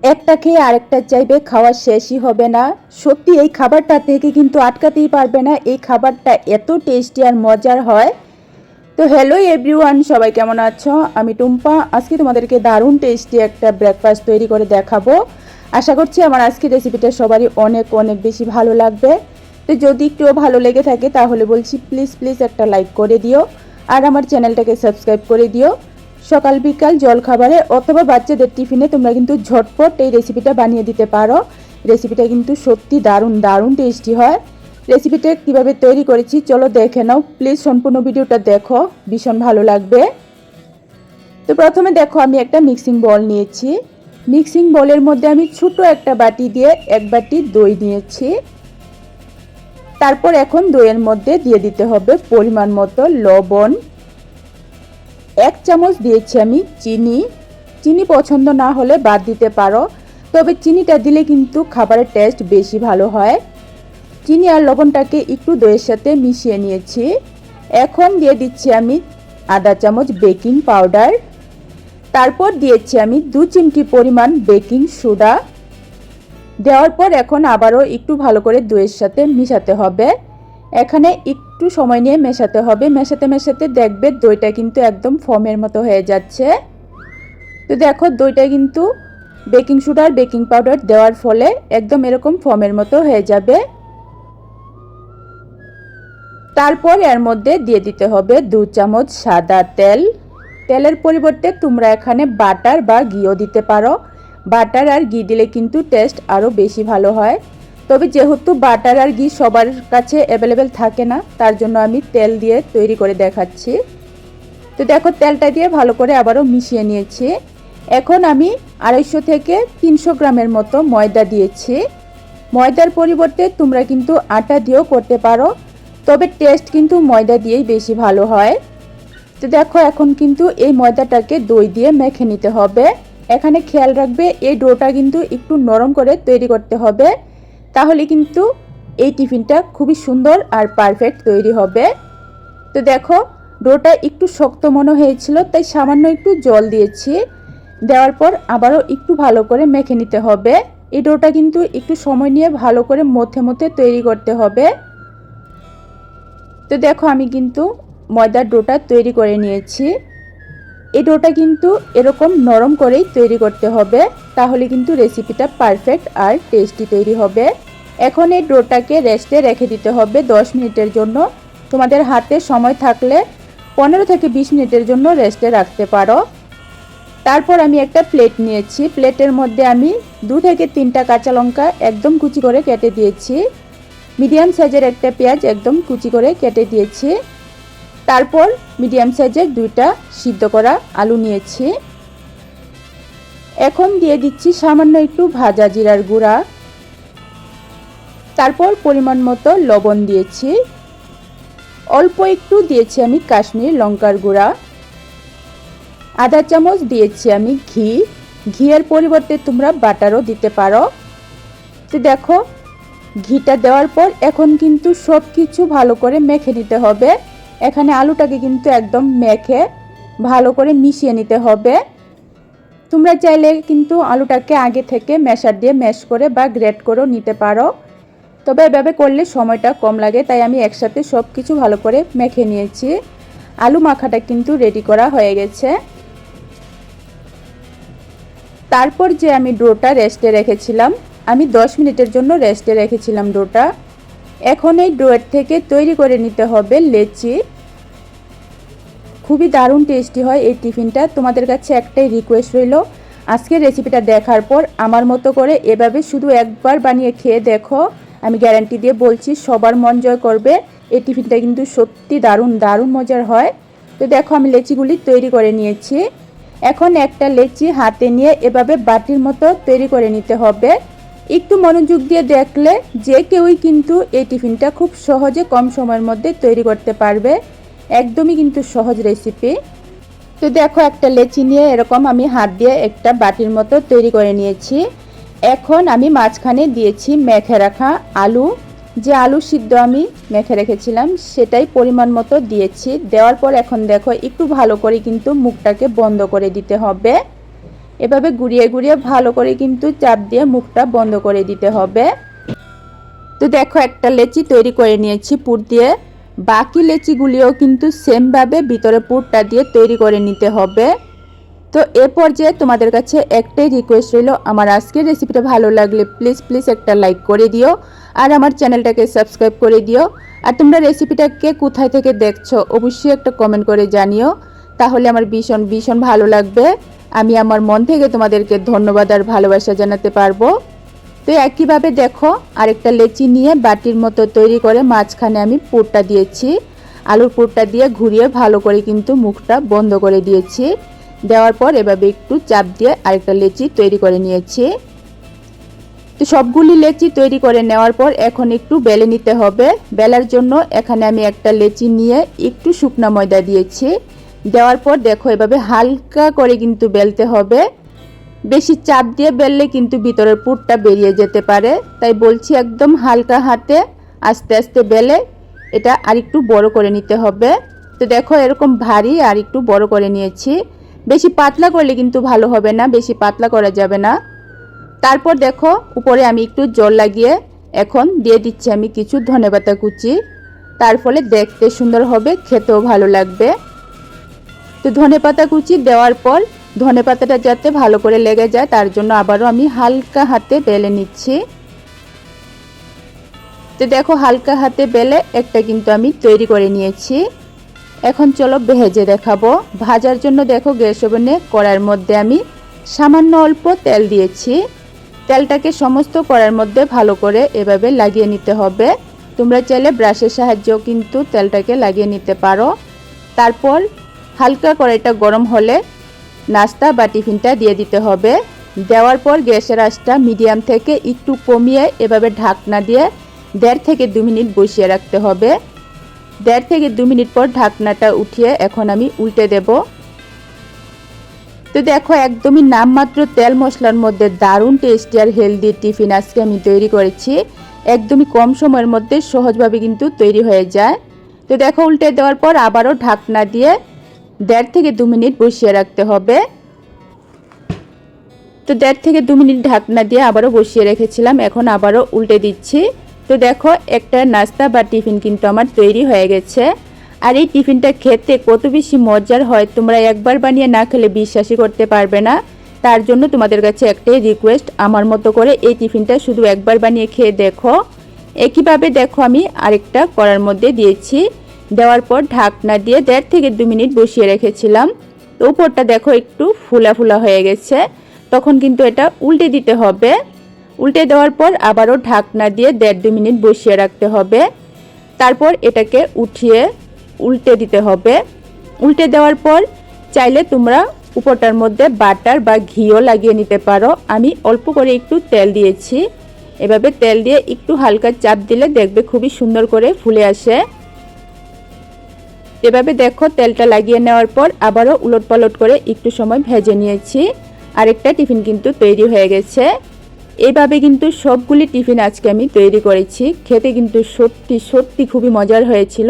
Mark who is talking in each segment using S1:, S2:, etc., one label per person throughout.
S1: একটা খেয়ে আরেকটা চাইবে, খাওয়া শেষই হবে না। সত্যি এই খাবারটা থেকে কিন্তু আটকাতেই পারবে না। এই খাবারটা এত টেস্টি আর মজার হয়। তো হ্যালো এভরিওয়ান, সবাই কেমন আছো? আমি টুম্পা। আজকে তোমাদেরকে দারুণ টেস্টি একটা ব্রেকফাস্ট তৈরি করে দেখাবো। আশা করছি আমার আজকের রেসিপিটা সবারই অনেক অনেক বেশি ভালো লাগবে। তো যদি একটুও ভালো লেগে থাকে তাহলে বলছি প্লিজ প্লিজ একটা লাইক করে দিও আর আমার চ্যানেলটাকে সাবস্ক্রাইব করে দিও। সকাল বিকাল জলখাবারে অথবা বাচ্চাদের টিফিনে তোমরা কিন্তু ঝটপট এই রেসিপিটা বানিয়ে দিতে পারো। রেসিপিটা কিন্তু সত্যি দারুণ দারুণ টেস্টি হয়। রেসিপিটা কিভাবে তৈরি করেছি চলো দেখে নাও। প্লিজ সম্পূর্ণ ভিডিওটা দেখো, ভীষণ ভালো লাগবে। তো প্রথমে দেখো আমি একটা মিক্সিং বল নিয়েছি। মিক্সিং বলের মধ্যে আমি ছোট একটা বাটি দিয়ে এক বাটি দই নিয়েছি। তারপর এখন দইয়ের মধ্যে দিয়ে দিতে হবে পরিমাণ মতো লবণ। 1 চামচ দিয়েছি আমি চিনি। চিনি পছন্দ না হলে বাদ দিতে পারো, তবে চিনিটা দিলে কিন্তু খাবারের টেস্ট বেশি ভালো হয়। চিনি আর লবণটাকে একটু দইয়ের সাথে মিশিয়ে নিয়েছি। এখন দিয়ে দিচ্ছি আমি আধা চামচ বেকিং পাউডার। তারপর দিয়েছি আমি 2 চিমটি পরিমাণ বেকিং সোডা। দেওয়ার পর এখন আবারও একটু ভালো করে দইয়ের সাথে মিশাতে হবে। এখানে একটু সময় নিয়ে মেশাতে হবে। মেশাতে মেশাতে দেখবে দইটা কিন্তু একদম ফোমের মতো হয়ে যাচ্ছে। তো দেখো দইটা কিন্তু বেকিং সোডা আর বেকিং পাউডার দেওয়ার ফলে একদম এরকম ফোমের মতো হয়ে যাবে। তারপর এর মধ্যে দিয়ে দিতে হবে 2 চামচ সাদা তেল। তেলের পরিবর্তে তোমরা এখানে বাটার বা ঘিও দিতে পারো। বাটার আর ঘি দিলে কিন্তু টেস্ট আরও বেশি ভালো হয়। তবে যেহেতু বাটার আর ঘি সবার কাছে অ্যাভেলেবেল থাকে না, তার জন্য আমি তেল দিয়ে তৈরি করে দেখাচ্ছি। তো দেখো তেলটা দিয়ে ভালো করে আবারও মিশিয়ে নিয়েছি। এখন আমি 250 থেকে 300 গ্রামের মতো ময়দা দিয়েছি। ময়দার পরিবর্তে তোমরা কিন্তু আটা দিয়েও করতে পারো, তবে টেস্ট কিন্তু ময়দা দিয়েই বেশি ভালো হয়। তো দেখো এখন কিন্তু এই ময়দাটাকে দই দিয়ে মেখে নিতে হবে। এখানে খেয়াল রাখবে এই ডোটা কিন্তু একটু নরম করে তৈরি করতে হবে, তাহলে কিন্তু এই টিফিনটা খুবই সুন্দর আর পারফেক্ট তৈরি হবে। তো দেখো ডোটা একটু শক্ত মনে হয়েছিল, তাই সামান্য একটু জল দিয়েছি। দেওয়ার পর আবারও একটু ভালো করে মেখে নিতে হবে। এই ডোটা কিন্তু একটু সময় নিয়ে ভালো করে মধ্যে মধ্যে তৈরি করতে হবে। তো দেখো আমি কিন্তু ময়দার ডোটা তৈরি করে নিয়েছি। এই ডোটা কিন্তু এরকম নরম করেই তৈরি করতে হবে, তাহলে কিন্তু রেসিপিটা পারফেক্ট আর টেস্টি তৈরি হবে। এখন এই ডোটাকে রেস্টে রেখে দিতে হবে 10 মিনিটের জন্য। তোমাদের হাতে সময় থাকলে 15 থেকে 20 মিনিটের জন্য রেস্টে রাখতে পারো। তারপর আমি একটা প্লেট নিয়েছি। প্লেটের মধ্যে আমি 2 থেকে 3টা কাঁচা লঙ্কা একদম কুচি করে কেটে দিয়েছি। মিডিয়াম সাইজের একটা পেঁয়াজ একদম কুচি করে কেটে দিয়েছি। তারপর মিডিয়াম সাইজের 2টা সিদ্ধ করা আলু নিয়েছি। এখন দিয়ে দিচ্ছি সামান্য একটু ভাজা জিরার গুঁড়া। তারপর পরিমাণ মতো লবণ দিয়েছি। অল্প একটু দিয়েছি আমি কাশ্মীরি লঙ্কার গুঁড়া। আধা চামচ দিয়েছি আমি ঘি। ঘিয়ের পরিবর্তে তোমরা বাটারও দিতে পারো। তো দেখো ঘিটা দেওয়ার পর এখন কিন্তু সব কিছু ভালো করে মেখে নিতে হবে। এখানে আলুটাকে কিন্তু একদম মেখে ভালো করে মিশিয়ে নিতে হবে। তোমরা চাইলে কিন্তু আলুটাকে আগে থেকে ম্যাশার দিয়ে ম্যাশ করে বা গ্রেট করেও নিতে পারো, তবে এভাবে করলে সময়টা কম লাগে, তাই আমি একসাথে সব কিছু ভালো করে মেখে নিয়েছি। আলু মাখাটা কিন্তু রেডি করা হয়ে গেছে। তারপর যে আমি ডোটা রেস্টে রেখেছিলাম, আমি 10 মিনিটের জন্য রেস্টে রেখেছিলাম ডোটা। এখন এই ডোয়ের থেকে তৈরি করে নিতে হবে লেচি। খুবই দারুণ টেস্টি হয় এই টিফিনটা। তোমাদের কাছে একটাই রিকোয়েস্ট রইল, আজকের রেসিপিটা দেখার পর আমার মতো করে এভাবে শুধু একবার বানিয়ে খেয়ে দেখো। আমি গ্যারান্টি দিয়ে বলছি সবার মন জয় করবে। এই টিফিনটা কিন্তু সত্যি দারুণ দারুণ মজার হয়। তো দেখো আমি লেচিগুলি তৈরি করে নিয়েছি। এখন একটা লেচি হাতে নিয়ে এভাবে বাটির মতো তৈরি করে নিতে হবে। একটু মনোযোগ দিয়ে দেখলে যে কেউই কিন্তু এই টিফিনটা খুব সহজে কম সময়ের মধ্যে তৈরি করতে পারবে। একদমই কিন্তু সহজ রেসিপি। তো দেখো একটা লেচি নিয়ে এরকম আমি হাত দিয়ে একটা বাটির মতো তৈরি করে নিয়েছি। এখন আমি মাঝখানে দিয়েছি মেখে রাখা আলু। যে আলু সিদ্ধ আমি মেখে রেখেছিলাম সেটাই পরিমাণ মতো দিয়েছি। দেওয়ার পর এখন দেখো একটু ভালো করে কিন্তু মুখটাকে বন্ধ করে দিতে হবে। এভাবে ঘুরিয়ে ঘুরিয়ে ভালো করে কিন্তু চাপ দিয়ে মুখটা বন্ধ করে দিতে হবে। তো দেখো একটা লেচি তৈরি করে নিয়েছি পুর দিয়ে। বাকি লেচিগুলিও কিন্তু সেমভাবে ভিতরে পুরটা দিয়ে তৈরি করে নিতে হবে। তো এ পর্যায়ে তোমাদের কাছে একটাই রিকোয়েস্ট রইল, আমার আজকের রেসিপিটা ভালো লাগলে প্লিজ একটা লাইক করে দিও আর আমার চ্যানেলটাকে সাবস্ক্রাইব করে দিও। আর তোমরা রেসিপিটা কে কোথায় থেকে দেখছো অবশ্যই একটা কমেন্ট করে জানিও, তাহলে আমার ভীষণ ভালো লাগবে। আমি আমার মন থেকে তোমাদেরকে ধন্যবাদ আর ভালোবাসা জানাতে পারবো। তো একইভাবে দেখো আরেকটা লেচি নিয়ে বাটির মতো তৈরি করে মাঝখানে আমি পুরটা দিয়েছি। আলুর পুরটা দিয়ে ঘুরিয়ে ভালো করে কিন্তু মুখটা বন্ধ করে দিয়েছি। দেওয়ার পর এভাবে একটু চাপ দিয়ে আরেকটা লেচি তৈরি করে নিয়েছি। তো সবগুলি লেচি তৈরি করে নেওয়ার পর এখন একটু বেলে নিতে হবে। বেলার জন্য এখানে আমি একটা লেচি নিয়ে একটু শুকনো ময়দা দিয়েছি। দেওয়ার পর দেখো এভাবে হালকা করে কিন্তু বেলতে হবে। বেশি চাপ দিয়ে বেললে কিন্তু ভিতরের পুরটা বেরিয়ে যেতে পারে, তাই বলছি একদম হালকা হাতে আস্তে আস্তে বেলে এটা আরেকটু বড় করে নিতে হবে। তো দেখো এরকম ভারী আর একটু বড় করে নিয়েছি। বেশি পাতলা করলে কিন্তু ভালো হবে না, বেশি পাতলা করা যাবে না। তারপর দেখো উপরে আমি একটু জল লাগিয়ে এখন দিয়ে দিচ্ছি আমি কিছু ধনেপাতা কুচি। তার ফলে দেখতে সুন্দর হবে, খেতেও ভালো লাগবে। তো ধনেপাতা কুচি দেওয়ার পর ধনেপাতাটা যাতে ভালো করে লেগে যায় তার জন্য আবারও আমি হালকা হাতে বেলে নিচ্ছি। তো দেখো হালকা হাতে বেলে একটা কিন্তু আমি তৈরি করে নিয়েছি। এখন চলো ভেজে দেখাবো। ভাজার জন্য দেখো গ্যাস ওভেনে কড়াইয়ের মধ্যে আমি সামান্য অল্প তেল দিয়েছি। তেলটাকে সমস্ত কড়াইয়ের মধ্যে ভালো করে এভাবে লাগিয়ে নিতে হবে। তোমরা চাইলে ব্রাশের সাহায্যেও কিন্তু তেলটাকে লাগিয়ে নিতে পারো। তারপর হালকা কড়াইটা গরম হলে নাস্তা বা টিফিনটা দিয়ে দিতে হবে। দেওয়ার পর গ্যাসের আঁচটা মিডিয়াম থেকে একটু কমিয়ে এভাবে ঢাকনা দিয়ে 1.5 থেকে 2 মিনিট বসিয়ে রাখতে হবে। 1.5 থেকে 2 মিনিট পর ঢাকনাটা উঠিয়ে এখন আমি উল্টে দেব। তো দেখো একদমই নামমাত্র তেল মশলার মধ্যে দারুণ টেস্টি আর হেলদি টিফিন আজকে আমি তৈরি করেছি। একদমই কম সময়ের মধ্যে সহজভাবে কিন্তু তৈরি হয়ে যায়। তো দেখো উল্টে দেওয়ার পর আবারও ঢাকনা দিয়ে 1.5 থেকে 2 মিনিট বসিয়ে রাখতে হবে। তো 1.5 থেকে 2 মিনিট ঢাকনা দিয়ে আবারও বসিয়ে রেখেছিলাম, এখন আবারও উল্টে দিচ্ছি। তো দেখো একটা নাস্তা বা টিফিন কিন্তু আমার তৈরি হয়ে গেছে। আর এই টিফিনটা খেতে কত বেশি মজার হয় তোমরা একবার বানিয়ে না খেলে বিশ্বাসই করতে পারবে না। তার জন্য তোমাদের কাছে একটাই রিকোয়েস্ট, আমার মতো করে এই টিফিনটা শুধু একবার বানিয়ে খেয়ে দেখো। একইভাবে দেখো আমি আরেকটা কড়ার মধ্যে দিয়েছি। দেওয়ার পর ঢাকনা দিয়ে 1.5 থেকে 2 মিনিট বসিয়ে রেখেছিলাম। তো উপরটা দেখো একটু ফুলা ফুলা হয়ে গেছে, তখন কিন্তু এটা উল্টে দিতে হবে। উল্টে দেওয়ার পর আবারও ঢাকনা দিয়ে 1.5-2 মিনিট বসিয়ে রাখতে হবে। তারপর এটাকে উঠিয়ে উল্টে দিতে হবে। উল্টে দেওয়ার পর চাইলে তোমরা উপরটার মধ্যে বাটার বা ঘিও লাগিয়ে নিতে পারো। আমি অল্প করে একটু তেল দিয়েছি। এভাবে তেল দিয়ে একটু হালকা চাপ দিলে দেখবে খুবই সুন্দর করে ফুলে আসে। এভাবে দেখো তেলটা লাগিয়ে নেওয়ার পর আবারও উলটপালট করে একটু সময় ভেজে নিয়েছি। আরেকটা টিফিন কিন্তু তৈরি হয়ে গেছে। এইভাবে কিন্তু সবগুলি টিফিন আজকে আমি তৈরি করেছি। খেতে কিন্তু সত্যি খুবই মজার হয়েছিল।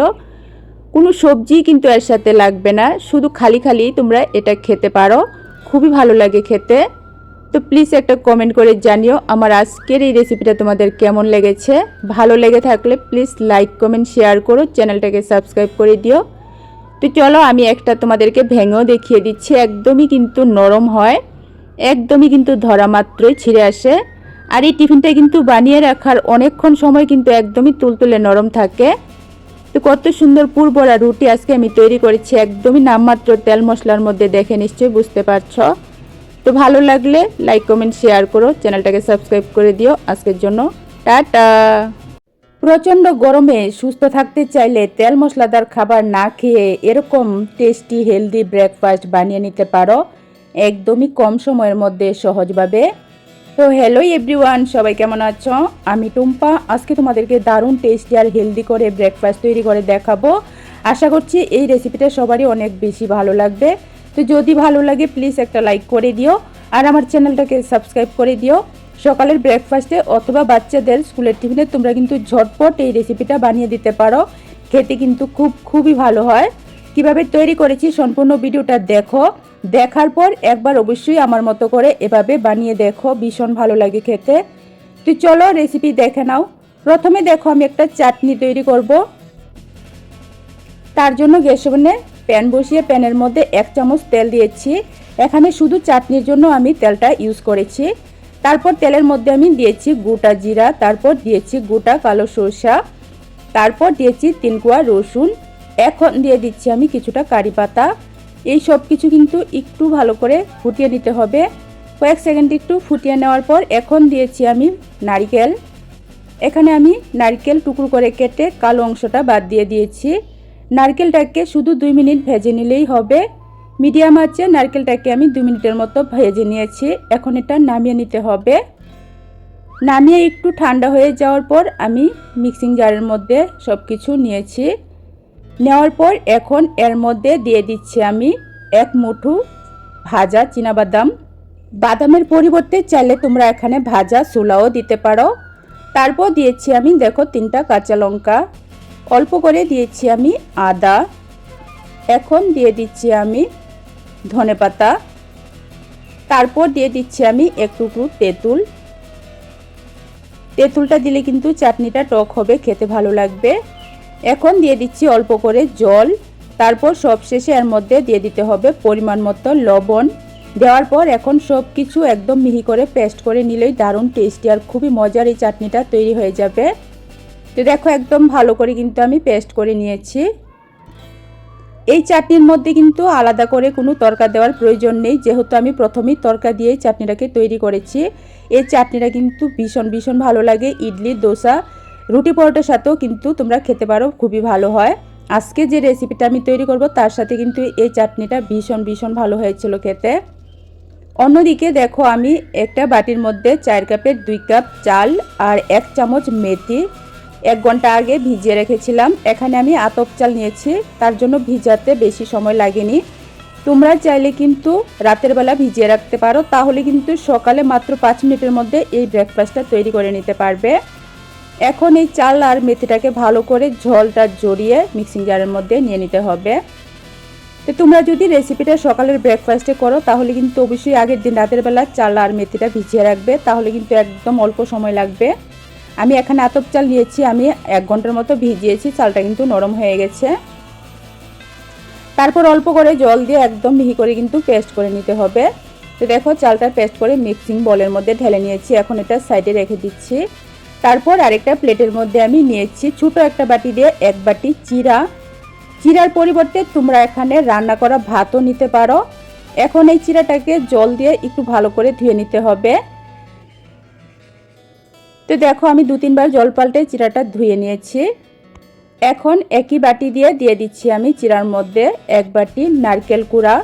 S1: কোনো সবজি কিন্তু এর সাথে লাগবে না, শুধু খালি তোমরা এটা খেতে পারো, খুবই ভালো লাগে খেতে। তো প্লিজ একটা কমেন্ট করে জানিও আমার আজকের এই রেসিপিটা তোমাদের কেমন লেগেছে। ভালো লেগে থাকলে প্লিজ লাইক কমেন্ট শেয়ার করো, চ্যানেলটাকে সাবস্ক্রাইব করে দিও। তো চলো আমি একটা তোমাদেরকে ভেঙেও দেখিয়ে দিচ্ছি। একদমই কিন্তু নরম হয়, একদমই কিন্তু ধরা মাত্রই ছিঁড়ে আসে। আর এই টিফিনটা কিন্তু বানিয়ে রাখার অনেকক্ষণ সময় কিন্তু একদমই তুলতুলে নরম থাকে। তো কত সুন্দর পুরভরা রুটি আজকে আমি তৈরি করেছি, একদমই নামমাত্র তেল মশলার মধ্যে, দেখে নিশ্চয়ই বুঝতে পারছো। তো ভালো লাগলে লাইক কমেন্ট শেয়ার করো, চ্যানেলটাকে সাবস্ক্রাইব করে দিও। আজকের জন্য টাটা। প্রচণ্ড গরমে সুস্থ থাকতে চাইলে তেল মশলাদার খাবার না খেয়ে এরকম টেস্টি হেলদি ব্রেকফাস্ট বানিয়ে নিতে পারো একদমই কম সময়ের মধ্যে সহজভাবে। তো হ্যালো এভরিওয়ান, সবাই কেমন আছো? আমি টুম্পা। আজকে তোমাদেরকে দারুণ টেস্টি আর হেলদি করে ব্রেকফাস্ট তৈরি করে দেখাবো। আশা করছি এই রেসিপিটা সবারই অনেক বেশি ভালো লাগবে। তো যদি ভালো লাগে প্লিজ একটা লাইক করে দিও আর আমার চ্যানেলটাকে সাবস্ক্রাইব করে দিও। সকালের ব্রেকফাস্টে অথবা বাচ্চাদের স্কুলের টিফিনে তোমরা কিন্তু ঝটপট এই রেসিপিটা বানিয়ে দিতে পারো। খেতে কিন্তু খুবই ভালো হয়। কিভাবে তৈরি করেছি সম্পূর্ণ ভিডিওটা দেখো। দেখার পর একবার অবশ্যই আমার মতো করে এভাবে বানিয়ে দেখো, ভীষণ ভালো লাগে খেতে। তো চলো রেসিপি দেখে নাও। প্রথমে দেখো আমি একটা চাটনি তৈরি করব। তার জন্য গ্যাস ওভেনে প্যান বসিয়ে প্যানের মধ্যে 1 চামচ তেল দিয়েছি। এখানে শুধু চাটনির জন্য আমি তেলটা ইউজ করেছি। তারপর তেলের মধ্যে আমি দিয়েছি গোটা জিরা, তারপর দিয়েছি গোটা কালো সরষা, তারপর দিয়েছি 3 কোয়া রসুন, এখন দিয়ে দিচ্ছি আমি কিছুটা কারি পাতা। এই সব কিছু কিন্তু একটু ভালো করে ফুটিয়ে নিতে হবে। কয়েক সেকেন্ড একটু ফুটিয়ে নেওয়ার পর এখন দিয়েছি আমি নারকেল। এখানে আমি নারকেল টুকরো করে কেটে কালো অংশটা বাদ দিয়ে দিয়েছি। নারকেলটাকে শুধু 2 মিনিট ভেজে নিলেই হবে। মিডিয়াম আঁচে নারকেলটাকে আমি 2 মিনিটের মতো ভেজে নিয়েছি। এখন এটা নামিয়ে নিতে হবে। নামিয়ে একটু ঠান্ডা হয়ে যাওয়ার পর আমি মিক্সিং জারের মধ্যে সব কিছু নিয়েছি। নেওয়ার পর এখন এর মধ্যে দিয়ে দিচ্ছি আমি 1 মুঠো ভাজা চীনাবাদাম। বাদামের পরিবর্তে চাইলে তোমরা এখানে ভাজা ছোলাও দিতে পারো। তারপর দিয়েছি আমি দেখো 3টা কাঁচা লঙ্কা, অল্প করে দিয়েছি আমি আদা। এখন দিয়ে দিচ্ছি আমি ধনেপাতা। তারপর দিয়ে দিচ্ছি আমি 1 টুকরো তেঁতুল। তেঁতুলটা দিলে কিন্তু চাটনিটা টক হবে, খেতে ভালো লাগবে। এখন দিয়ে দিচ্ছি অল্প করে জল। তারপর সবশেষে এর মধ্যে দিয়ে দিতে হবে পরিমাণ মতো লবণ। দেওয়ার পর এখন সব কিছু একদম মিহি করে পেস্ট করে নিলেই দারুণ টেস্টি আর খুবই মজার এই চাটনিটা তৈরি হয়ে যাবে। তো দেখো একদম ভালো করে কিন্তু আমি পেস্ট করে নিয়েছি। এই চাটনির মধ্যে কিন্তু আলাদা করে কোনো তরকা দেওয়ার প্রয়োজন নেই, যেহেতু আমি প্রথমেই তরকা দিয়েই চাটনিটাকে তৈরি করেছি। এই চাটনিটা কিন্তু ভীষণ ভীষণ ভালো লাগে, ইডলি, দোসা, রুটি, পরোটার সাথেও কিন্তু তোমরা খেতে পারো, খুবই ভালো হয়। আজকে যে রেসিপিটা আমি তৈরি করব তার সাথে কিন্তু এই চাটনিটা ভীষণ ভীষণ ভালো হয়েছিল খেতে। অন্যদিকে দেখো আমি একটা বাটির মধ্যে 4 কাপের 2 কাপ চাল আর 1 চামচ মেথি 1 ঘন্টা আগে ভিজিয়ে রেখেছিলাম। এখানে আমি আতপ চাল নিয়েছি, তার জন্য ভিজাতে বেশি সময় লাগেনি। তোমরা চাইলে কিন্তু রাতের বেলা ভিজিয়ে রাখতে পারো, তাহলে কিন্তু সকালে মাত্র 5 মিনিটের মধ্যে এই ব্রেকফাস্টটা তৈরি করে নিতে পারবে। এখন এই চাল আর মেথিটাকে ভালো করে ঝোলটা জড়িয়ে মিক্সিং জারের মধ্যে নিয়ে নিতে হবে। তো তোমরা যদি রেসিপিটা সকালের ব্রেকফাস্টে করো তাহলে কিন্তু অবশ্যই আগের দিন রাতের বেলা চাল আর মেথিটা ভিজিয়ে রাখবে, তাহলে কিন্তু একদম অল্প সময় লাগবে। আমি এখানে আতপ চাল নিয়েছি, আমি 1 ঘন্টার মতো ভিজিয়েছি, চালটা কিন্তু নরম হয়ে গেছে। তারপর অল্প করে জল দিয়ে একদম মিহি করে কিন্তু পেস্ট করে নিতে হবে। তো দেখো চালটা পেস্ট করে মিক্সিং বলের মধ্যে ঢেলে নিয়েছি, এখন এটা সাইডে রেখে দিচ্ছি। তারপর আরেকটা প্লেটের মধ্যে আমি নিয়েছি ছোট একটা বাটি দিয়ে 1 বাটি চিরা। চিরার পরিবর্তে তোমরা এখানে রান্না করা ভাতও নিতে পারো। এখন এই চিরাটাকে জল দিয়ে একটু ভালো করে ধুয়ে নিতে হবে। তো দেখো আমি 2-3 বার জল পাল্টে চিরাটা ধুয়ে নিয়েছি। এখন একই বাটি দিয়ে দিচ্ছি আমি চিরার মধ্যে 1 বাটি নারকেল কুড়া।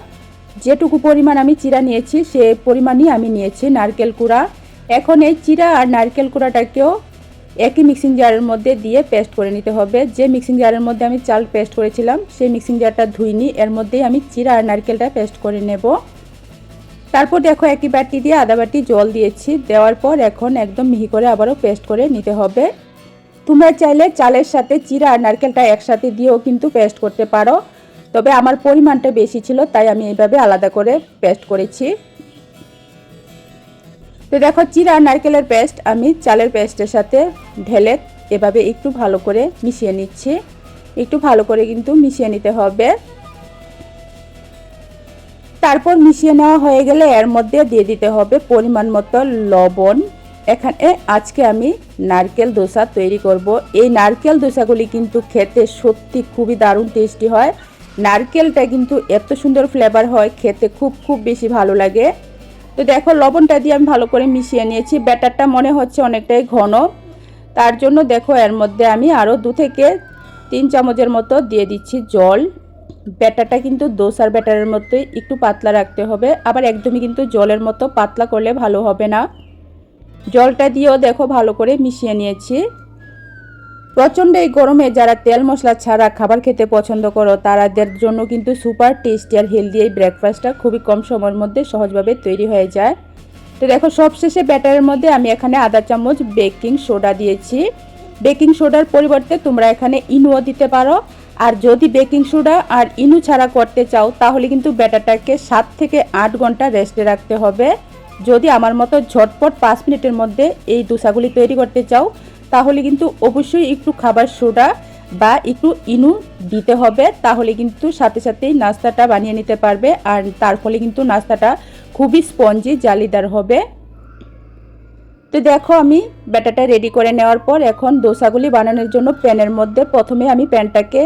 S1: যেটুকু পরিমাণ আমি চিরা নিয়েছি সেই পরিমাণই আমি নিয়েছি নারকেল কুড়া। এখন এই চিরা আর নারকেল কুড়াটাকেও একই মিক্সিং জারের মধ্যে দিয়ে পেস্ট করে নিতে হবে। যে মিক্সিং জারের মধ্যে আমি চাল পেস্ট করেছিলাম সেই মিক্সিং জারটা ধুইনি, এর মধ্যেই আমি চিরা আর নারকেলটা পেস্ট করে নেব। তারপর দেখো একই বাটি দিয়ে আধা বাটি জল দিয়েছি, দেওয়ার পর এখন একদম মিহি করে আবারও পেস্ট করে নিতে হবে। তোমরা চাইলে চালের সাথে চিরা আর নারকেলটা একসাথে দিয়েও কিন্তু পেস্ট করতে পারো, তবে আমার পরিমাণটা বেশি ছিল তাই আমি এইভাবে আলাদা করে পেস্ট করেছি। তো দেখো চিরা আর নারকেলের পেস্ট আমি চালের পেস্টের সাথে ঢেলে এভাবে একটু ভালো করে মিশিয়ে নিচ্ছি। একটু ভালো করে কিন্তু মিশিয়ে নিতে হবে। তারপর মিশিয়ে নেওয়া হয়ে গেলে এর মধ্যে দিয়ে দিতে হবে পরিমাণ মতো লবণ। এখানে আজকে আমি নারকেল দোসা তৈরি করব। এই নারকেল দোসাগুলি কিন্তু খেতে সত্যি খুবই দারুণ টেস্টি হয়। নারকেলটা কিন্তু এত সুন্দর ফ্লেভার হয়, খেতে খুব বেশি ভালো লাগে। তো দেখো লবণটা দিয়ে আমি ভালো করে মিশিয়ে নিয়েছি। ব্যাটারটা মনে হচ্ছে অনেকটাই ঘন, তার জন্য দেখো এর মধ্যে আমি আরও 2 থেকে 3 চামচের মতো দিয়ে দিচ্ছি জল। ব্যাটারটা কিন্তু দোসার ব্যাটারের মতোই একটু পাতলা রাখতে হবে, আবার একদমই কিন্তু জলের মতো পাতলা করলে ভালো হবে না। জলটা দিয়েও দেখো ভালো করে মিশিয়ে নিয়েছি। প্রচণ্ড এই গরমে যারা তেল মশলা ছাড়া খাবার খেতে পছন্দ করো তাদের জন্য কিন্তু সুপার টেস্টি আর হেলদি এই ব্রেকফাস্টটা খুবই কম সময়ের মধ্যে সহজভাবে তৈরি হয়ে যায়। তো দেখো সবশেষে ব্যাটারের মধ্যে আমি এখানে আধা চামচ বেকিং সোডা দিয়েছি। বেকিং সোডার পরিবর্তে তোমরা এখানে ইনোও দিতে পারো। আর যদি বেকিং সোডা আর ইনু ছাড়া করতে চাও তাহলে কিন্তু ব্যাটারটাকে 7 থেকে 8 ঘন্টা রেস্টে রাখতে হবে। যদি আমার মতো ঝটপট 5 মিনিটের মধ্যে এই দোসাগুলি তৈরি করতে চাও তাহলে কিন্তু অবশ্যই একটু খাবার সোডা বা একটু ইনু দিতে হবে, তাহলে কিন্তু সাথে সাথেই নাস্তাটা বানিয়ে নিতে পারবে আর তার ফলে কিন্তু নাস্তাটা খুবই স্পঞ্জি জালিদার হবে। তো দেখো আমি ব্যাটারটা রেডি করে নেওয়ার পর এখন দোসাগুলি বানানোর জন্য প্যানের মধ্যে প্রথমে আমি প্যানটাকে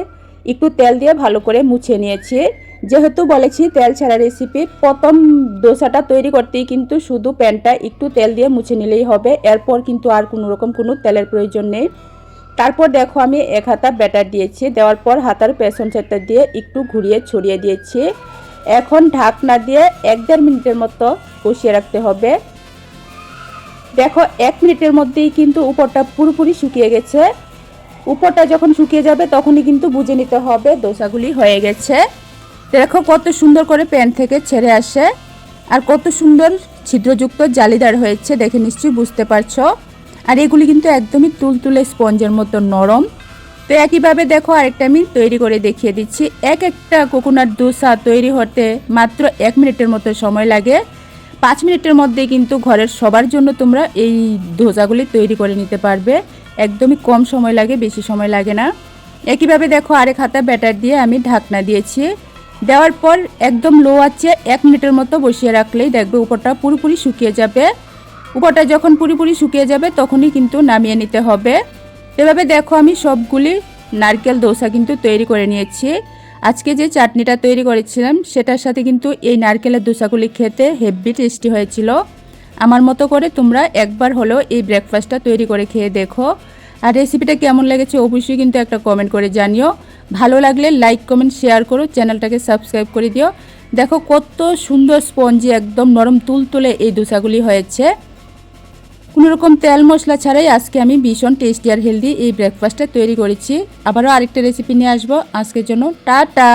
S1: একটু তেল দিয়ে ভালো করে মুছে নিয়েছি। যেহেতু বলেছি তেল ছাড়া রেসিপি, প্রথম দোসাটা তৈরি করতেই কিন্তু শুধু প্যানটা একটু তেল দিয়ে মুছে নিলেই হবে, এরপর কিন্তু আর কোনো রকম কোনো তেলের প্রয়োজন নেই। তারপর দেখো আমি 1 হাতা ব্যাটার দিয়েছি, দেওয়ার পর হাতার পেছন সাইডটা দিয়ে একটু ঘুরিয়ে ছড়িয়ে দিয়েছি। এখন ঢাকনা দিয়ে 1-1.5 মিনিটের মতো বসিয়ে রাখতে হবে। দেখো 1 মিনিটের মধ্যেই কিন্তু উপরটা পুরোপুরি শুকিয়ে গেছে। উপরটা যখন শুকিয়ে যাবে তখনই কিন্তু বুঝে নিতে হবে দোসাগুলি হয়ে গেছে। দেখো কত সুন্দর করে প্যান থেকে ছেড়ে আসে আর কত সুন্দর ছিদ্রযুক্ত জালিদার হয়েছে, দেখে নিশ্চয়ই বুঝতে পারছো। আর এগুলি কিন্তু একদমই তুলতুলে স্পঞ্জের মতো নরম। তো একইভাবে দেখো আরেকটা আমি তৈরি করে দেখিয়ে দিচ্ছি। একটা কোকোনাট দোসা তৈরি হতে মাত্র 1 মিনিটের মতো সময় লাগে। 5 মিনিটের মধ্যে কিন্তু ঘরের সবার জন্য তোমরা এই দোসাগুলি তৈরি করে নিতে পারবে, একদমই কম সময় লাগে, বেশি সময় লাগে না। একইভাবে দেখো আরেক হাতা ব্যাটার দিয়ে আমি ঢাকনা দিয়েছি, দেওয়ার পর একদম লো আঁচে 1 মিনিটের মতো বসিয়ে রাখলেই দেখবে উপরটা পুরোপুরি শুকিয়ে যাবে। উপরটা যখন পুরোপুরি শুকিয়ে যাবে তখনই কিন্তু নামিয়ে নিতে হবে। এভাবে দেখো আমি সবগুলি নারকেল দোসা কিন্তু তৈরি করে নিয়েছি। আজকে যে চাটনিটা তৈরি করেছিলাম সেটার সাথে কিন্তু এই নারকেলের দোসাগুলি খেতে হেভি টেস্টি হয়েছিল। আমার মতো করে তোমরা একবার হলেও এই ব্রেকফাস্টটা তৈরি করে খেয়ে দেখো। আর রেসিপিটা কেমন লেগেছে অবশ্যই কিন্তু একটা কমেন্ট করে জানিও। ভালো লাগলে লাইক কমেন্ট শেয়ার করো, চ্যানেলটাকে সাবস্ক্রাইব করে দিও। দেখো কত সুন্দর স্পঞ্জি একদম নরম তুলতুলে এই দোসাগুলি হয়েছে। কোনো রকম তেল মশলা ছাড়াই আজকে আমি ভীষণ টেস্টি আর হেলদি এই ব্রেকফাস্টটা তৈরি করেছি। আবারও আরেকটা রেসিপি নিয়ে আসবো। আজকের জন্য টাটা।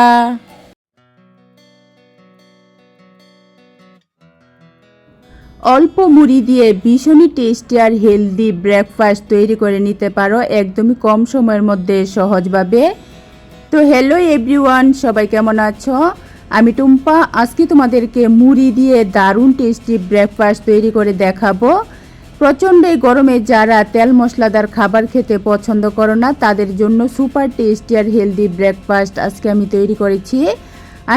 S1: অল্প মুড়ি দিয়ে ভীষণই টেস্টি আর হেলদি ব্রেকফাস্ট তৈরি করে নিতে পারো একদমই কম সময়ের মধ্যে সহজভাবে। তো হ্যালো এভরিওয়ান, সবাই কেমন আছো? আমি টুম্পা। আজকে তোমাদেরকে মুড়ি দিয়ে দারুণ টেস্টি ব্রেকফাস্ট তৈরি করে দেখাবো। প্রচণ্ড গরমে যারা তেল মশলাদার খাবার খেতে পছন্দ করো না তাদের জন্য সুপার টেস্টি আর হেলদি ব্রেকফাস্ট আজকে আমি তৈরি করেছি।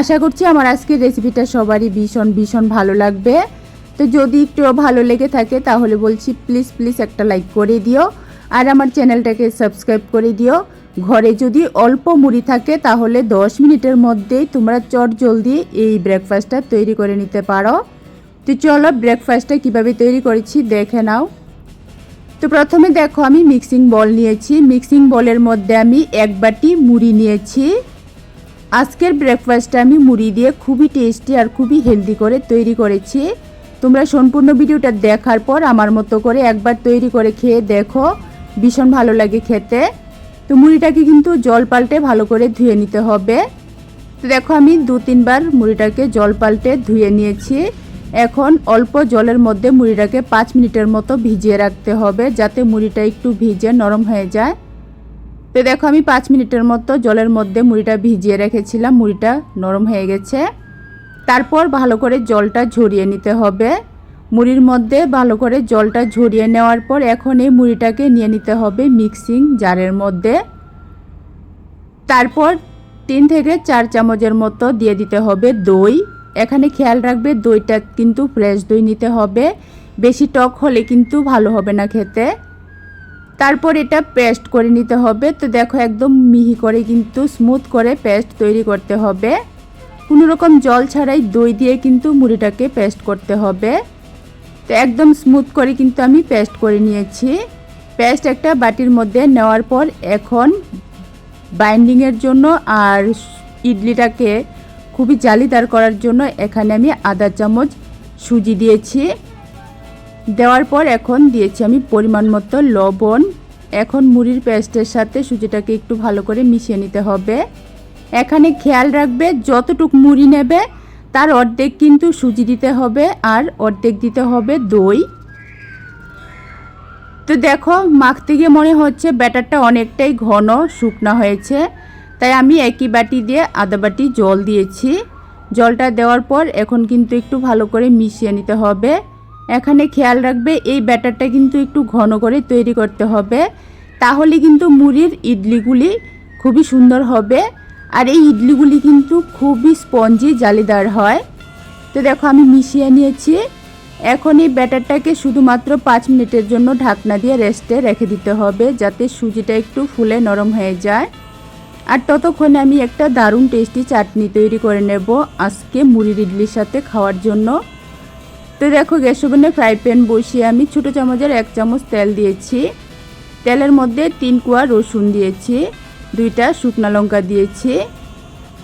S1: আশা করছি আমার আজকের রেসিপিটা সবারই ভীষণ ভীষণ ভালো লাগবে। তো যদি একটু ভালো লেগে থাকে তাহলে বলছি প্লিজ প্লিজ একটা লাইক করে দিও আর আমার চ্যানেলটাকে সাবস্ক্রাইব করে দিও। ঘরে যদি অল্প মুড়ি থাকে তাহলে 10 মিনিটের মধ্যেই তোমরা চটজলদি এই ব্রেকফাস্টটা তৈরি করে নিতে পারো। তো চলো ব্রেকফাস্টটা কিভাবে তৈরি করেছি দেখে নাও। তো প্রথমে দেখো আমি মিক্সিং বল নিয়েছি, মিক্সিং বলের মধ্যে আমি 1 বাটি মুড়ি নিয়েছি। আজকের ব্রেকফাস্টটা আমি মুড়ি দিয়ে খুবই টেস্টি আর খুবই হেলদি করে তৈরি করেছি। তোমরা সম্পূর্ণ ভিডিওটা দেখার পর আমার মতো করে একবার তৈরি করে খেয়ে দেখো, ভীষণ ভালো লাগে খেতে। তো মুড়িটাকে কিন্তু জল পাল্টে ভালো করে ধুয়ে নিতে হবে। তো দেখো আমি 2-3 বার মুড়িটাকে জল পাল্টে ধুয়ে নিয়েছি। এখন অল্প জলের মধ্যে মুড়িটাকে 5 মিনিটের মতো ভিজিয়ে রাখতে হবে যাতে মুড়িটা একটু ভিজে নরম হয়ে যায়। তো দেখো আমি 5 মিনিটের মতো জলের মধ্যে মুড়িটা ভিজিয়ে রেখেছিলাম, মুড়িটা নরম হয়ে গেছে। তারপর ভালো করে জলটা ঝরিয়ে নিতে হবে। মুড়ির মধ্যে ভালো করে জলটা ঝরিয়ে নেওয়ার পর এখন এই মুড়িটাকে নিয়ে নিতে হবে মিক্সিং জারের মধ্যে। তারপর 3 থেকে 4 চামচের মতো দিয়ে দিতে হবে দই। এখানে খেয়াল রাখবে দইটা কিন্তু ফ্রেশ দই নিতে হবে, বেশি টক হলে কিন্তু ভালো হবে না খেতে। তারপর এটা পেস্ট করে নিতে হবে। তো দেখো একদম মিহি করে কিন্তু স্মুথ করে পেস্ট তৈরি করতে হবে, কোনো রকম জল ছাড়াই দই দিয়ে কিন্তু মুড়িটাকে পেস্ট করতে হবে। তো একদম স্মুথ করে কিন্তু আমি পেস্ট করে নিয়েছি। পেস্ট একটা বাটির মধ্যে নেওয়ার পর এখন বাইন্ডিংয়ের জন্য আর ইডলিটাকে খুবই জালিদার করার জন্য এখানে আমি আধা চামচ সুজি দিয়েছি। দেওয়ার পর এখন দিয়েছি আমি পরিমাণ মতো লবণ। এখন মুড়ির পেস্টের সাথে সুজিটাকে একটু ভালো করে মিশিয়ে নিতে হবে। এখানে খেয়াল রাখবে যতটুকু মুড়ি নেবে তার অর্ধেক কিন্তু সুজি দিতে হবে আর অর্ধেক দিতে হবে দই। তো দেখো মাখতে গিয়ে মনে হচ্ছে ব্যাটারটা অনেকটাই ঘন শুকনা হয়েছে, তাই আমি একই বাটি দিয়ে আধা বাটি জল দিয়েছি। জলটা দেওয়ার পর এখন কিন্তু একটু ভালো করে মিশিয়ে নিতে হবে। এখানে খেয়াল রাখবে এই ব্যাটারটা কিন্তু একটু ঘন করে তৈরি করতে হবে, তাহলে কিন্তু মুড়ির ইডলিগুলি খুবই সুন্দর হবে। আর এই ইডলিগুলি কিন্তু খুবই স্পঞ্জি জালিদার হয়। তো দেখো আমি মিশিয়ে নিয়েছি। এখন এই ব্যাটারটাকে শুধুমাত্র 5 মিনিটের জন্য ঢাকনা দিয়ে রেস্টে রেখে দিতে হবে, যাতে সুজিটা একটু ফুলে নরম হয়ে যায়। আর ততক্ষণে আমি একটা দারুণ টেস্টি চাটনি তৈরি করে নেব আজকে মুড়ির ইডলির সাথে খাওয়ার জন্য। তো দেখো গ্যাস ওভেনে ফ্রাই প্যান বসিয়ে আমি ছোটো চামচের 1 চামচ তেল দিয়েছি। তেলের মধ্যে 3 কোয়া রসুন দিয়েছি, 2টা শুকনো লঙ্কা দিয়েছি,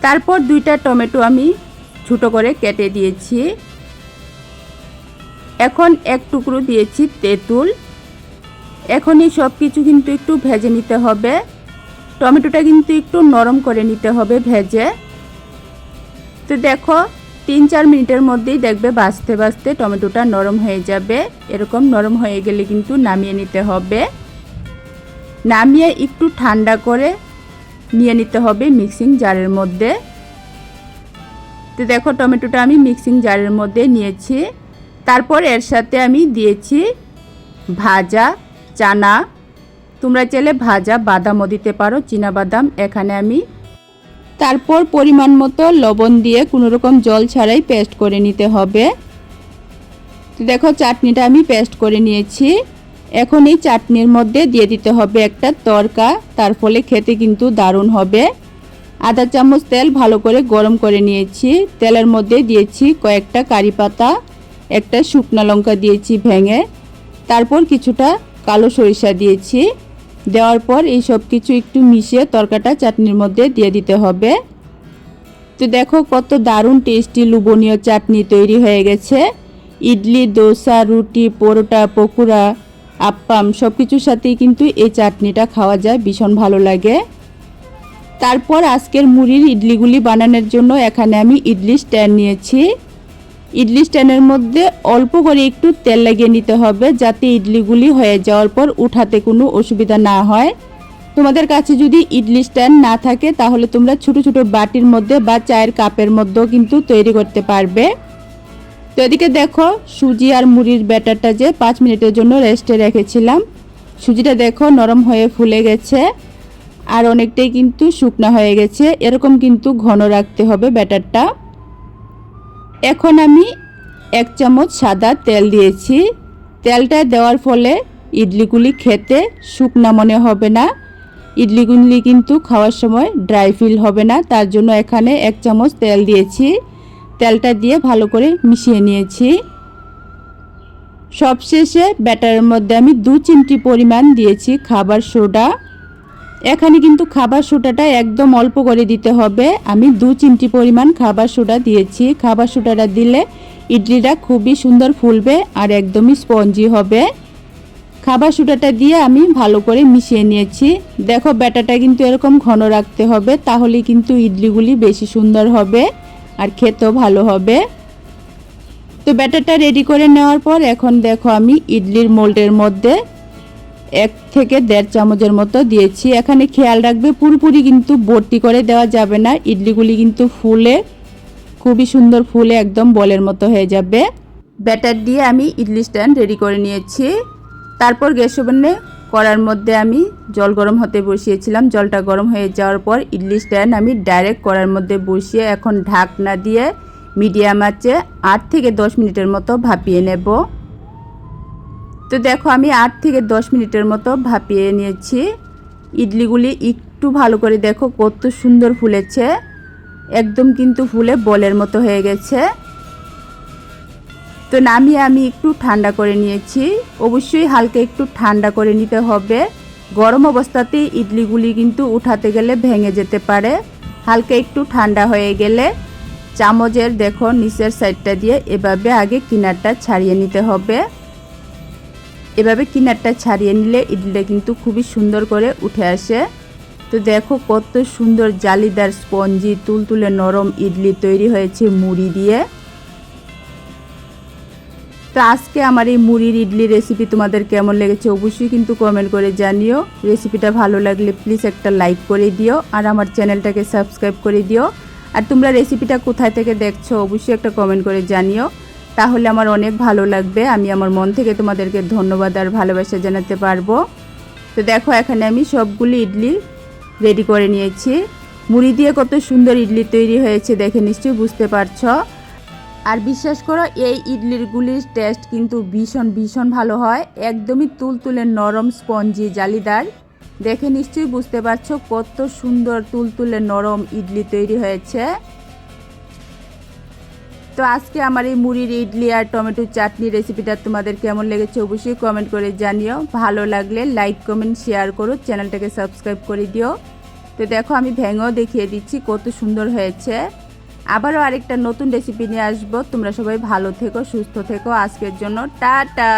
S1: তারপর 2টা টমেটো আমি ছোটো করে কেটে দিয়েছি। এখন 1 টুকরো দিয়েছি তেঁতুল। এখন এই সব কিছু কিন্তু একটু ভেজে নিতে হবে। টমেটোটা কিন্তু একটু নরম করে নিতে হবে ভেজে। তো দেখো 3-4 মিনিটের মধ্যেই দেখবে ভাজতে ভাজতে টমেটোটা নরম হয়ে যাবে। এরকম নরম হয়ে গেলে কিন্তু নামিয়ে নিতে হবে। নামিয়ে একটু ঠান্ডা করে নিয়ে নিতে হবে মিক্সিং জারের মধ্যে। তো দেখো টমেটোটা আমি মিক্সিং জারের মধ্যে নিয়েছি। তারপর এর সাথে আমি দিয়েছি ভাজা চানা। তোমরা চাইলে ভাজা বাদামও দিতে পারো, চীনা বাদাম এখানে আমি। তারপর পরিমাণ মতো লবণ দিয়ে কোনো রকম জল ছাড়াই পেস্ট করে নিতে হবে। তো দেখো চাটনিটা আমি পেস্ট করে নিয়েছি। এখন এই চাটনির মধ্যে দিয়ে দিতে হবে একটা তড়কা, তার ফলে খেতে কিন্তু দারুণ হবে। আধা চামচ তেল ভালো করে গরম করে নিয়েছি। তেলের মধ্যে দিয়েছি কয়েকটা কারি পাতা, একটা শুকনো লঙ্কা দিয়েছি ভেঙে, তারপর কিছুটা কালো সরিষা দিয়েছি। দেওয়ার পর এই সব কিছু একটু মিশিয়ে তরকাটা চাটনির মধ্যে দিয়ে দিতে হবে। তো দেখো কত দারুণ টেস্টি লোভনীয় চাটনি তৈরি হয়ে গেছে। ইডলি, দোসা, রুটি, পরোটা, পকোড়া, আপ্পাম সব কিছুর সাথেই কিন্তু এই চাটনিটা খাওয়া যায়, ভীষণ ভালো লাগে। তারপর আজকের মুড়ির ইডলিগুলি বানানোর জন্য এখানে আমি ইডলি স্ট্যান্ড নিয়েছি। ইডলি স্ট্যান্ডের মধ্যে অল্প করে একটু তেল লাগিয়ে নিতে হবে, যাতে ইডলিগুলি হয়ে যাওয়ার পর উঠাতে কোনো অসুবিধা না হয়। তোমাদের কাছে যদি ইডলি স্ট্যান্ড না থাকে তাহলে তোমরা ছোট ছোট বাটির মধ্যে বা চায়ের কাপের মধ্যেও কিন্তু তৈরি করতে পারবে। তো এদিকে দেখো সুজি আর মুড়ির ব্যাটারটা যে 5 মিনিটের জন্য রেস্টে রেখেছিলাম, সুজিটা দেখো নরম হয়ে ফুলে গেছে আর অনেকটাই কিন্তু শুকনা হয়ে গেছে। এরকম কিন্তু ঘন রাখতে হবে ব্যাটারটা। এখন আমি 1 চামচ সাদা তেল দিয়েছি। তেলটা দেওয়ার ফলে ইডলিগুলি খেতে শুকনা মনে হবে না, ইডলিগুলি কিন্তু খাওয়ার সময় ড্রাই ফিল হবে না। তার জন্য এখানে 1 চামচ তেল দিয়েছি। তেলটা দিয়ে ভালো করে মিশিয়ে নিয়েছি। সবশেষে ব্যাটারের মধ্যে আমি 2 চিমটি পরিমাণ দিয়েছি খাবার সোডা। এখানে কিন্তু খাবার সোডাটা একদম অল্প করে দিতে হবে। আমি 2 চিমটি পরিমাণ খাবার সোডা দিয়েছি। খাবার সোডাটা দিলে ইডলিটা খুবই সুন্দর ফুলবে আর একদমই স্পঞ্জি হবে। খাবার সোডাটা দিয়ে আমি ভালো করে মিশিয়ে নিয়েছি। দেখো ব্যাটারটা কিন্তু এরকম ঘন রাখতে হবে, তাহলে কিন্তু ইডলিগুলি বেশি সুন্দর হবে আর খেতেও ভালো হবে। তো ব্যাটারটা রেডি করে নেওয়ার পর এখন দেখো আমি ইডলির মোল্ডের মধ্যে 1 থেকে 1.5 চামচের মতো দিয়েছি। এখানে খেয়াল রাখবে পুরোপুরি কিন্তু ভর্তি করে দেওয়া যাবে না, ইডলিগুলি কিন্তু ফুলে খুবই সুন্দর ফুলে একদম বলের মতো হয়ে যাবে। ব্যাটার দিয়ে আমি ইডলি স্ট্যান্ড রেডি করে নিয়েছি। তারপর গ্যাস ওভেনে কড়ার মধ্যে আমি জল গরম হতে বসিয়েছিলাম। জলটা গরম হয়ে যাওয়ার পর ইডলি স্ট্যান্ড আমি ডাইরেক্ট কড়ার মধ্যে বসিয়ে এখন ঢাকনা দিয়ে মিডিয়াম আঁচে 8 থেকে 10 মিনিটের মতো ভাপিয়ে নেব। তো দেখো আমি 8 থেকে 10 মিনিটের মতো ভাপিয়ে নিয়েছি। ইডলিগুলি একটু ভালো করে দেখো কত সুন্দর ফুলেছে, একদম কিন্তু ফুলে বলের মতো হয়ে গেছে। তো নামিয়ে আমি একটু ঠান্ডা করে নিয়েছি। অবশ্যই হালকা একটু ঠান্ডা করে নিতে হবে, গরম অবস্থাতেই ইডলিগুলি কিন্তু উঠাতে গেলে ভেঙে যেতে পারে। হালকা একটু ঠান্ডা হয়ে গেলে চামচের দেখো নিচের সাইডটা দিয়ে এভাবে আগে কিনারটা ছাড়িয়ে নিতে হবে। এভাবে কিনারটা ছাড়িয়ে নিলে ইডলিটা কিন্তু খুবই সুন্দর করে উঠে আসে। তো দেখো কত সুন্দর জালিদার স্পঞ্জি তুলতুলে নরম ইডলি তৈরি হয়েছে মুড়ি দিয়ে। তো তো আজকে আমার এই মুড়ির ইডলি রেসিপি তোমাদের কেমন লেগেছে অবশ্যই কিন্তু কমেন্ট করে জানিও। রেসিপিটা ভালো লাগলে প্লিজ একটা লাইক করে দিও আর আমার চ্যানেলটাকে সাবস্ক্রাইব করে দিও। আর তোমরা রেসিপিটা কোথায় থেকে দেখছো অবশ্যই একটা কমেন্ট করে জানিও, তাহলে আমার অনেক ভালো লাগবে। আমি আমার মন থেকে তোমাদেরকে ধন্যবাদ আর ভালোবাসা জানাতে পারবো। তো দেখো এখানে আমি সবগুলি ইডলি রেডি করে নিয়েছি। মুড়ি দিয়ে কত সুন্দর ইডলি তৈরি হয়েছে দেখে নিশ্চয়ই বুঝতে পারছো। আর বিশ্বাস করো এই ইডলিগুলির টেস্ট কিন্তু ভীষণ ভীষণ ভালো হয়, একদমই তুলতুলে নরম স্পঞ্জি জালিদার। দেখে নিশ্চয়ই বুঝতে পারছো কত সুন্দর তুলতুলে নরম ইডলি তৈরি হয়েছে। তো আজকে আমার এই মুড়ির ইডলি আর টমেটো চাটনি রেসিপিটা তোমাদের কেমন লেগেছে অবশ্যই কমেন্ট করে জানিও। ভালো লাগলে লাইক কমেন্ট শেয়ার করো, চ্যানেলটাকে সাবস্ক্রাইব করে দিও। তো দেখো আমি ভেঙেও দেখিয়ে দিচ্ছি কত সুন্দর হয়েছে। আবারও আরেকটা নতুন রেসিপি নিয়ে আসবো। তোমরা সবাই ভালো থেকো, সুস্থ থেকো। আজকের জন্য টাটা।